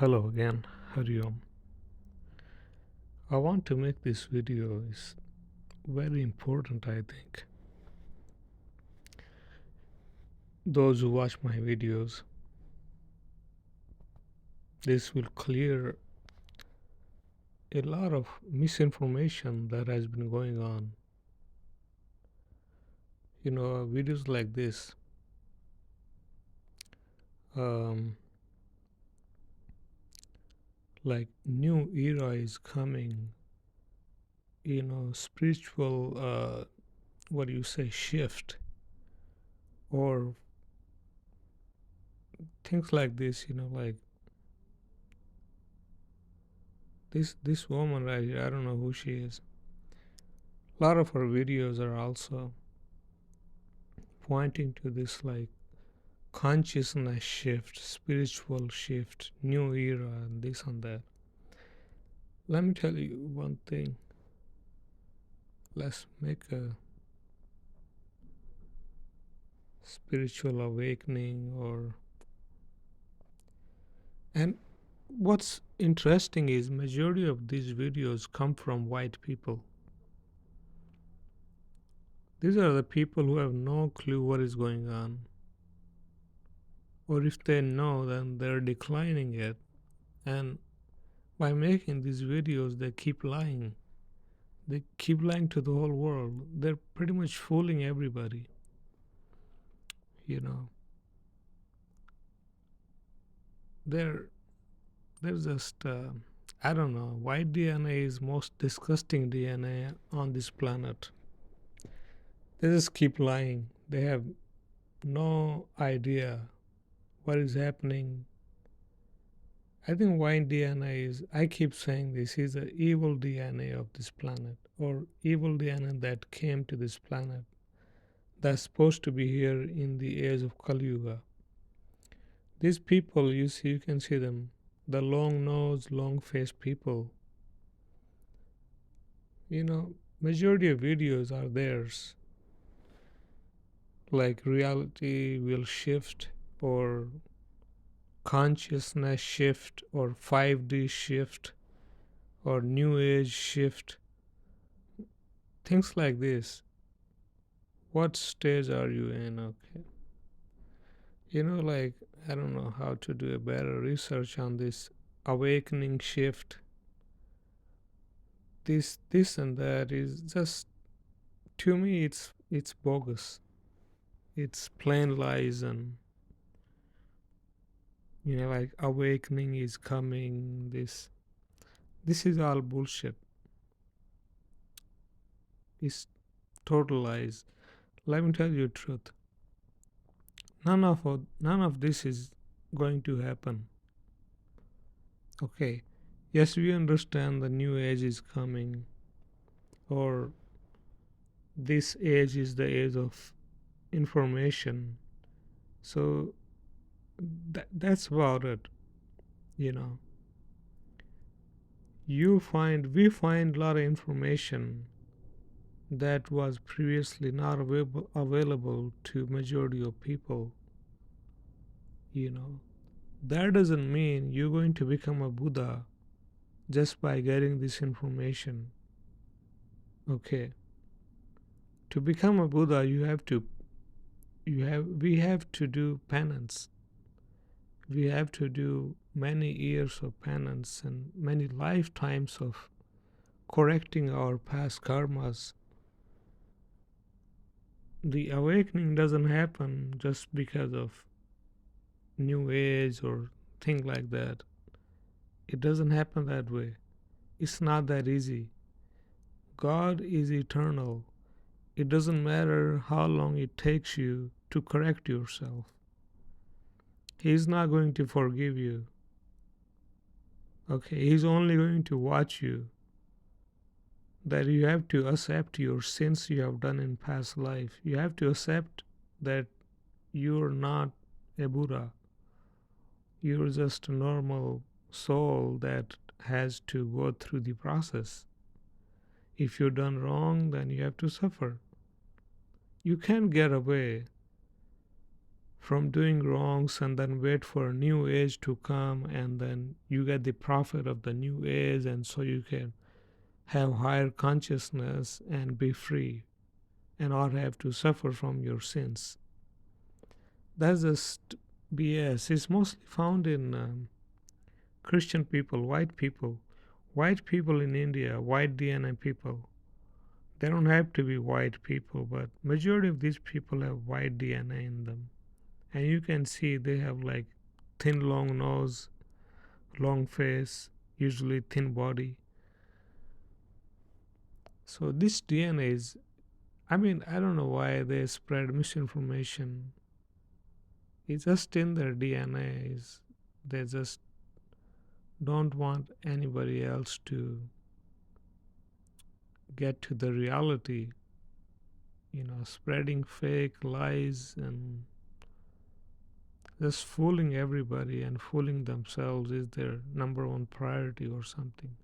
Hello again, Hariom. I want to make this video is very important. I think those who watch my videos, this will clear a lot of misinformation that has been going on. Videos like this, um, like new era is coming. Spiritual, what do you say, shift or things like this. Like this woman right here. I don't know who she is. A lot of her videos are also pointing to this like consciousness shift, spiritual shift, new era, and this and that. Let me tell you one thing. Let's make a spiritual awakening and what's interesting is majority of these videos come from white people. These are the people who have no clue what is going on. Or if they know, then they're declining it. And by making these videos, they keep lying. They keep lying to the whole world. They're pretty much fooling everybody. You know, they're they're just I don't know. White DNA is most disgusting DNA on this planet. They just keep lying. They have no idea what is happening. I think white DNA is. I keep saying this is the evil DNA of this planet, or evil DNA that came to this planet. That's supposed to be here in the age of Kali Yuga. These people, you can see them, the long nose, long faced people. Majority of videos are theirs. Like reality will shift, or consciousness shift, or 5D shift, or new age shift. Things like this. What stage are you in? Okay. Like, I don't know how to do a better research on this awakening shift. This and that is just, to me, it's bogus. It's plain lies. And like awakening is coming. This is all bullshit. It's total lies. Let me tell you the truth. None of this is going to happen. Okay. Yes, we understand the new age is coming, or this age is the age of information. So that's about it. You know, we find a lot of information that was previously not available to majority of people. You know, that doesn't mean you're going to become a Buddha just by getting this information. Okay, to become a Buddha, we have to do penance. We have to do many years of penance and many lifetimes of correcting our past karmas. The awakening doesn't happen just because of new age or thing like that. It doesn't happen that way. It's not that easy. God is eternal. It doesn't matter how long it takes you to correct yourself. He's not going to forgive you. Okay, he's only going to watch you. That you have to accept your sins you have done in past life. You have to accept that you're not a Buddha. You're just a normal soul that has to go through the process. If you've done wrong, then you have to suffer. You can't get away from doing wrongs and then wait for a new age to come, and then you get the profit of the new age, and so you can have higher consciousness and be free and not have to suffer from your sins. That's just BS. It's mostly found in Christian people, white people in India, white DNA people. They don't have to be white people, but majority of these people have white DNA in them, and you can see they have like thin, long nose, long face, usually thin body. So this DNA is, I mean, I don't know why they spread misinformation. It's just in their DNA. They just don't want anybody else to get to the reality. Spreading fake lies and just fooling everybody and fooling themselves is their number one priority or something.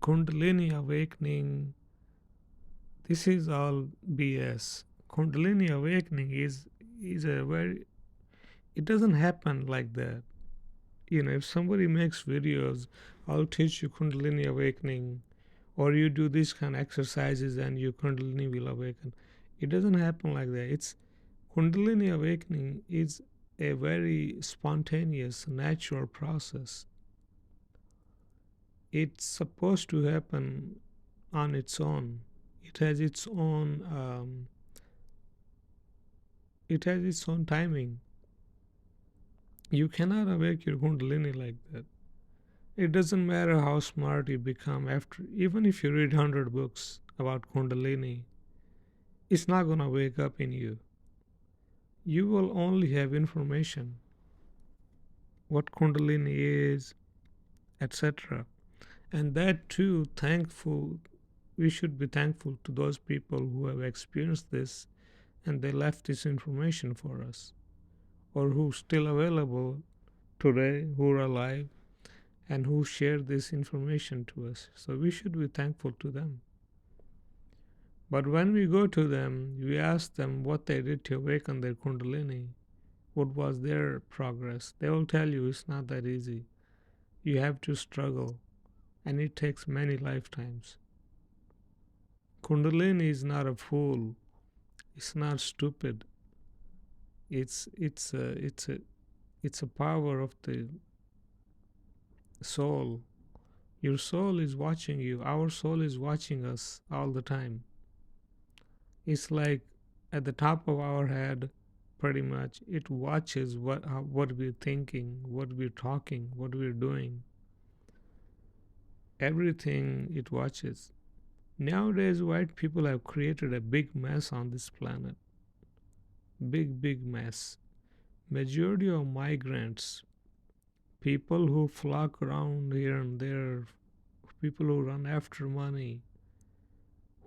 Kundalini awakening, this is all BS. Kundalini awakening is a very, it doesn't happen like that. If somebody makes videos, I'll teach you Kundalini awakening, or you do these kind of exercises and your Kundalini will awaken. It doesn't happen like that. It's Kundalini awakening is a very spontaneous, natural process. It's supposed to happen on its own. It has its own. It has its own timing. You cannot awake your Kundalini like that. It doesn't matter how smart you become after, even if you read 100 books about Kundalini, it's not going to wake up in you. You will only have information, what Kundalini is, etc. And that too, we should be thankful to those people who have experienced this and they left this information for us, or who still available today, who are alive and who share this information to us. So we should be thankful to them. But when we go to them, we ask them what they did to awaken their Kundalini, what was their progress. They will tell you it's not that easy. You have to struggle, and it takes many lifetimes. Kundalini is not a fool. It's not stupid. It's a power of the soul. Your soul is watching you. Our soul is watching us all the time. It's like at the top of our head, pretty much. It watches what we're thinking, what we're talking, what we're doing. Everything it watches. Nowadays, white people have created a big mess on this planet. Big mess. Majority of migrants, people who flock around here and there, people who run after money,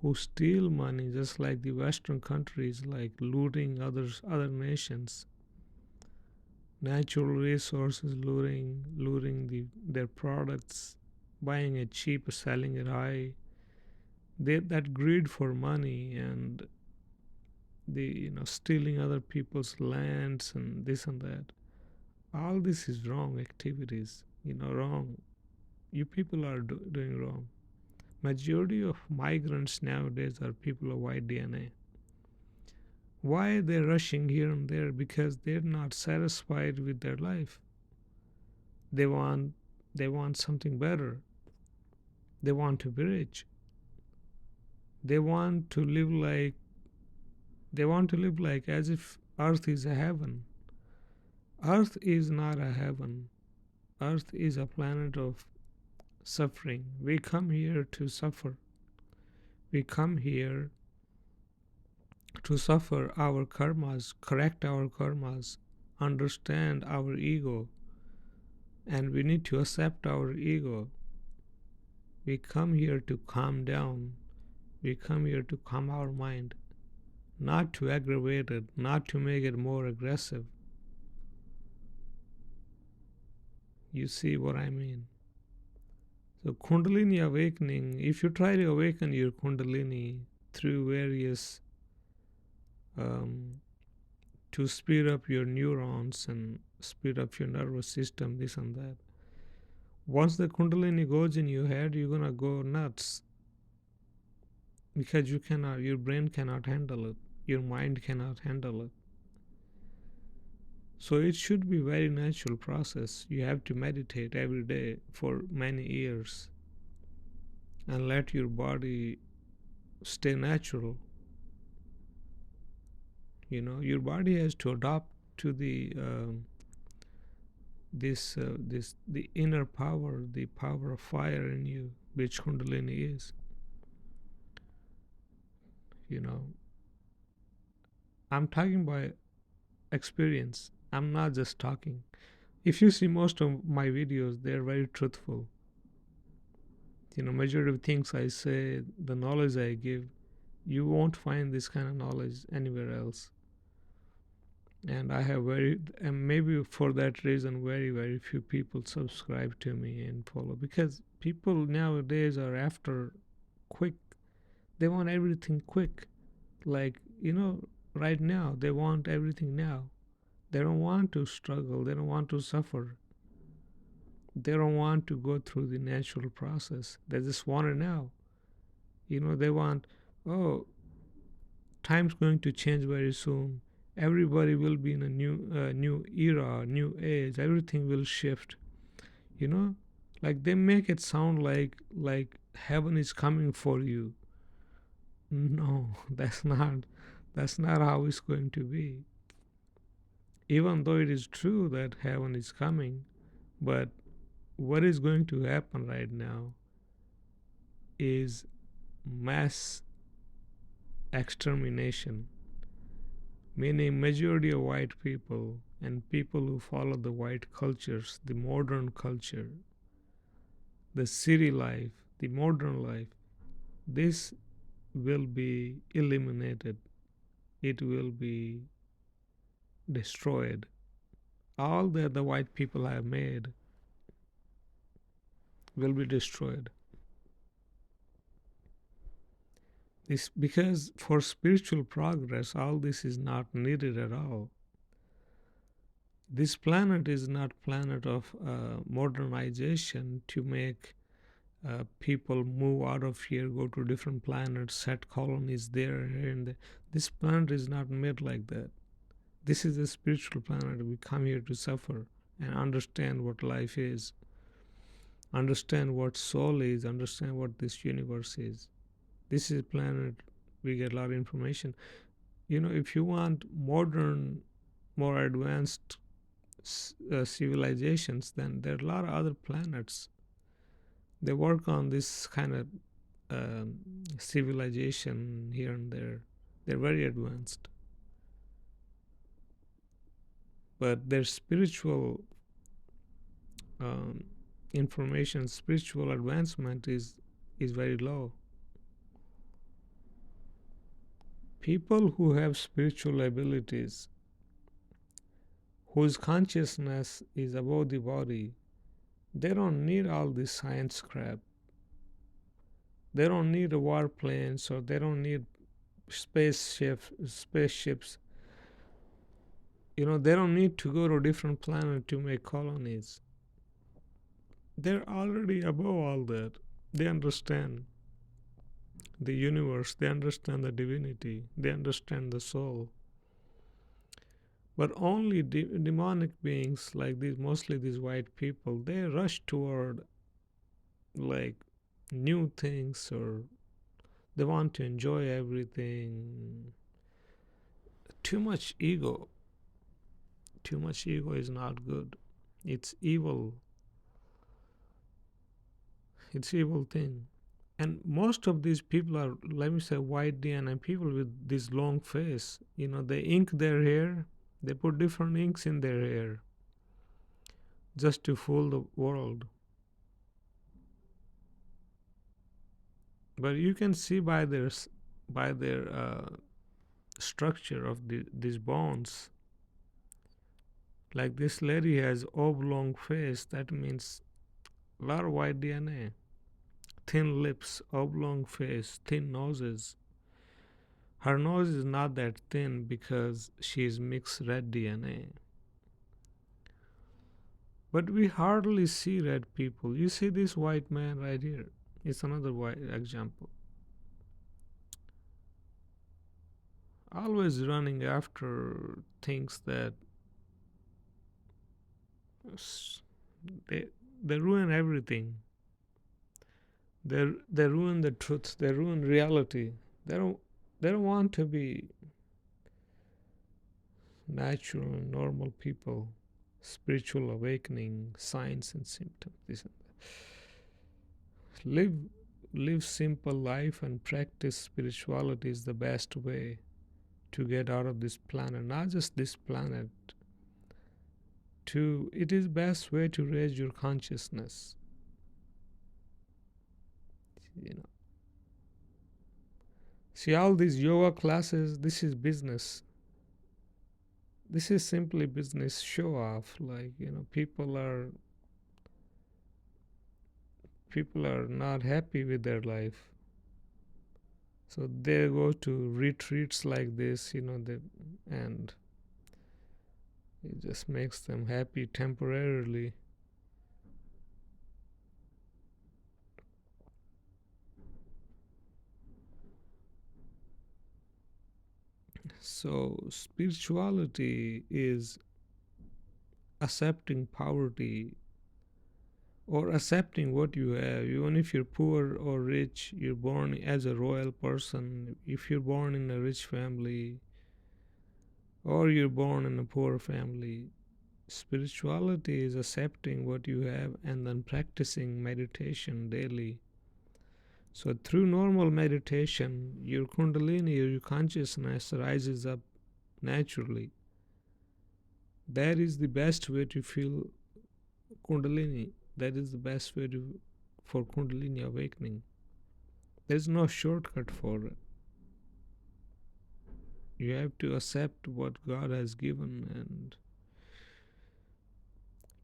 who steal money just like the Western countries, like looting other nations, natural resources, looting their products, buying it cheap, selling it high. That greed for money and the stealing other people's lands and this and that. All this is wrong activities. Wrong. You people are doing wrong. Majority of migrants nowadays are people of white DNA. Why they're rushing here and there? Because they're not satisfied with their life. They want something better. They want to be rich. They want to live like as if earth is a heaven. Earth is not a heaven. Earth is a planet of suffering. We come here to suffer. We come here to suffer our karmas, correct our karmas, understand our ego, and we need to accept our ego. We come here to calm down. We come here to calm our mind, not to aggravate it, not to make it more aggressive. You see what I mean? So, Kundalini awakening, if you try to awaken your Kundalini through various um, to speed up your neurons and speed up your nervous system, this and that. Once the Kundalini goes in your head, you're gonna go nuts because your brain cannot handle it, your mind cannot handle it. So it should be very natural process. You have to meditate every day for many years and let your body stay natural. Your body has to adapt to the inner power, the power of fire in you, which Kundalini is. You know, I'm talking by experience. I'm not just talking. If you see most of my videos, they're very truthful. Majority of things I say, the knowledge I give, you won't find this kind of knowledge anywhere else. And I have and maybe for that reason, very, very few people subscribe to me and follow, because people nowadays are after quick. They want everything quick. Like, right now, they want everything now. They don't want to struggle. They don't want to suffer. They don't want to go through the natural process. They just want it now. They want, oh, time's going to change very soon. Everybody will be in a new era, new age. Everything will shift. You know, like they make it sound like heaven is coming for you. No, that's not how it's going to be. Even though it is true that heaven is coming, but what is going to happen right now is mass extermination, meaning majority of white people and people who follow the white cultures, the modern culture, the city life, the modern life, this will be eliminated. It will be destroyed. All that the white people have made will be destroyed. This because for spiritual progress, all this is not needed at all. This planet is not planet of modernization to make people move out of here, go to different planets, set colonies there, here, and there. This planet is not made like that. This is a spiritual planet. We come here to suffer and understand what life is, understand what soul is, understand what this universe is. This is a planet we get a lot of information. If you want modern, more advanced civilizations, then there are a lot of other planets. They work on this kind of um, civilization here and there. They're very advanced, but their spiritual um, information, spiritual advancement is very low. People who have spiritual abilities, whose consciousness is above the body, they don't need all this science crap. They don't need warplanes, or they don't need spaceships. They don't need to go to different planets to make colonies. They're already above all that. They understand the universe, they understand the divinity, they understand the soul. But only demonic beings like these, mostly these white people, they rush toward like new things, or they want to enjoy everything. Too much ego. Too much ego is not good. It's evil. It's evil thing. And most of these people are, let me say, white DNA people with this long face. They ink their hair. They put different inks in their hair just to fool the world. But you can see by their structure of these bones. Like this lady has oblong face. That means a lot of white DNA. Thin lips, oblong face, thin noses. Her nose is not that thin because she's mixed red DNA. But we hardly see red people. You see this white man right here. It's another white example. Always running after things that they they ruin everything. They ruin the truth. They ruin reality. They don't want to be natural and normal people. Spiritual awakening, signs and symptoms. This and that. Live simple life and practice spirituality is the best way to get out of this planet. Not just this planet. It is best way to raise your consciousness. You know. See all these yoga classes, this is business. This is simply business show off. Like, people are not happy with their life. So they go to retreats like this, and it just makes them happy temporarily. So spirituality is accepting poverty or accepting what you have. Even if you're poor or rich, you're born as a royal person. If you're born in a rich family or you're born in a poor family, spirituality is accepting what you have and then practicing meditation daily. So through normal meditation, your Kundalini, your consciousness rises up naturally. That is the best way to feel Kundalini. That is the best way for Kundalini awakening. There's no shortcut for it. You have to accept what God has given, and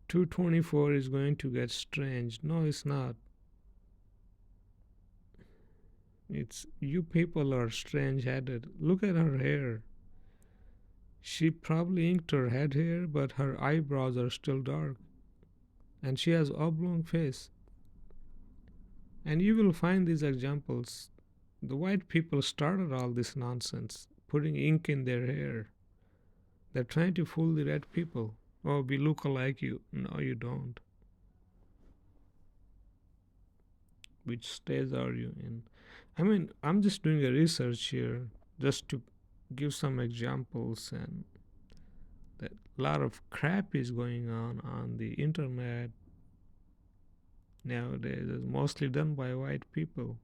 224 is going to get strange. No, it's not. It's you people are strange headed. Look at her hair. She probably inked her head hair, but her eyebrows are still dark. And she has oblong face. And you will find these examples. The white people started all this nonsense, putting ink in their hair. They're trying to fool the red people. Oh, we look like you. No, you don't. Which stage are you in? I mean, I'm just doing a research here just to give some examples, and that a lot of crap is going on the internet nowadays. It's mostly done by white people.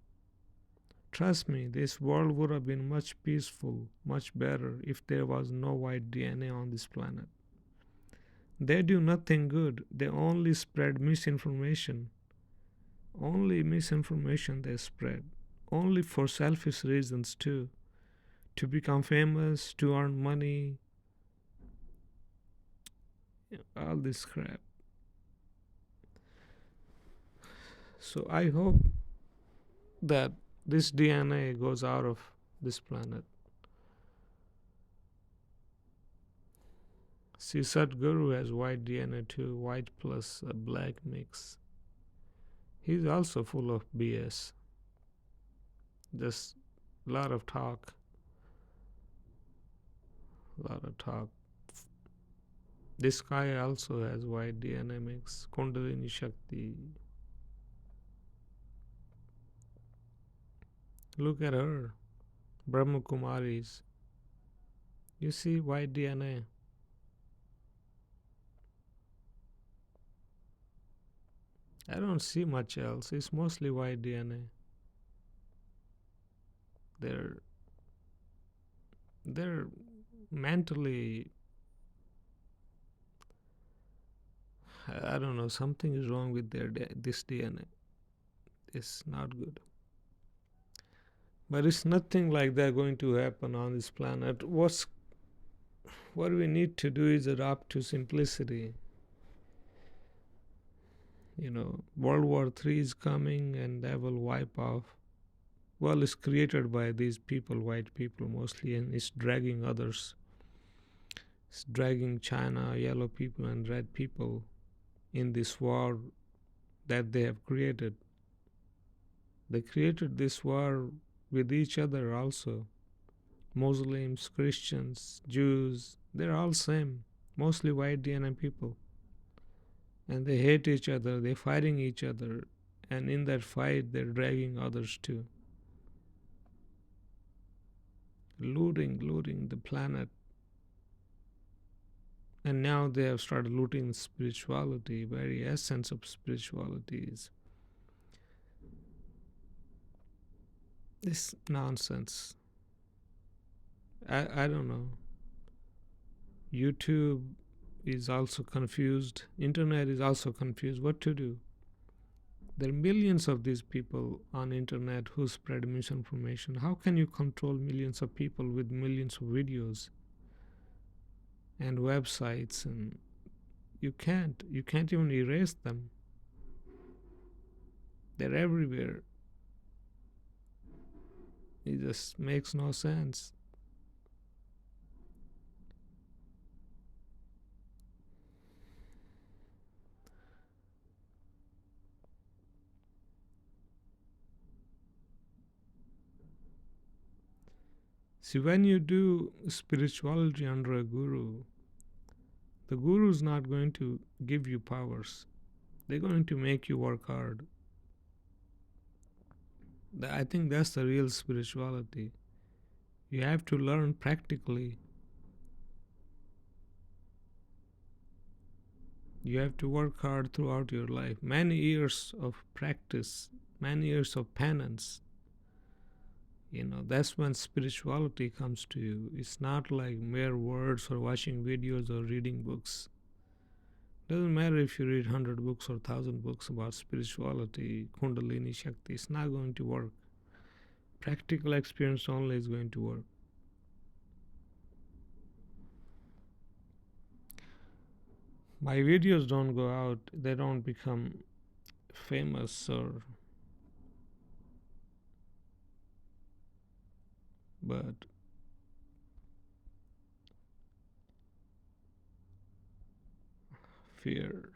Trust me, this world would have been much peaceful, much better if there was no white DNA on this planet. They do nothing good. They only spread misinformation. Only misinformation they spread. Only for selfish reasons too. To become famous, to earn money, all this crap. So I hope that this DNA goes out of this planet. See, Sadhguru has white DNA too, white plus a black mix. He's also full of BS. Just a lot of talk. A lot of talk. This guy also has white DNA mix. Kundalini Shakti. Look at her. Brahma Kumaris. You see white DNA. I don't see much else. It's mostly white DNA. They're mentally, I don't know, something is wrong with this DNA. It's not good. But it's nothing like that going to happen on this planet. What we need to do is adapt to simplicity. World War III is coming, and that will wipe off Well, it's created by these people, white people mostly, and it's dragging others. It's dragging China, yellow people, and red people in this war that they have created. They created this war with each other also. Muslims, Christians, Jews, they're all same. Mostly white DNA people. And they hate each other, they're fighting each other, and in that fight they're dragging others too. Looting the planet. And now they have started looting spirituality. Very essence of spirituality is this nonsense. I don't know. YouTube is also confused. Internet is also confused. What to do? There are millions of these people on internet who spread misinformation. How can you control millions of people with millions of videos and websites? And you can't even erase them. They're everywhere. It just makes no sense. See, when you do spirituality under a guru, the guru is not going to give you powers. They're going to make you work hard. I think that's the real spirituality. You have to learn practically. You have to work hard throughout your life. Many years of practice, many years of penance. That's when spirituality comes to you. It's not like mere words or watching videos or reading books. Doesn't matter if you read 100 books or 1,000 books about spirituality, Kundalini Shakti, it's not going to work. Practical experience only is going to work. My videos don't go out, they don't become famous but fear.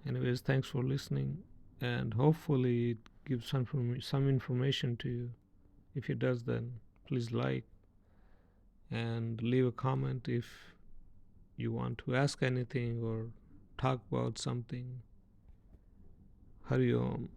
Anyways, thanks for listening, and hopefully it gives some information to you. If it does, then please like and leave a comment if you want to ask anything or talk about something. Hari Om.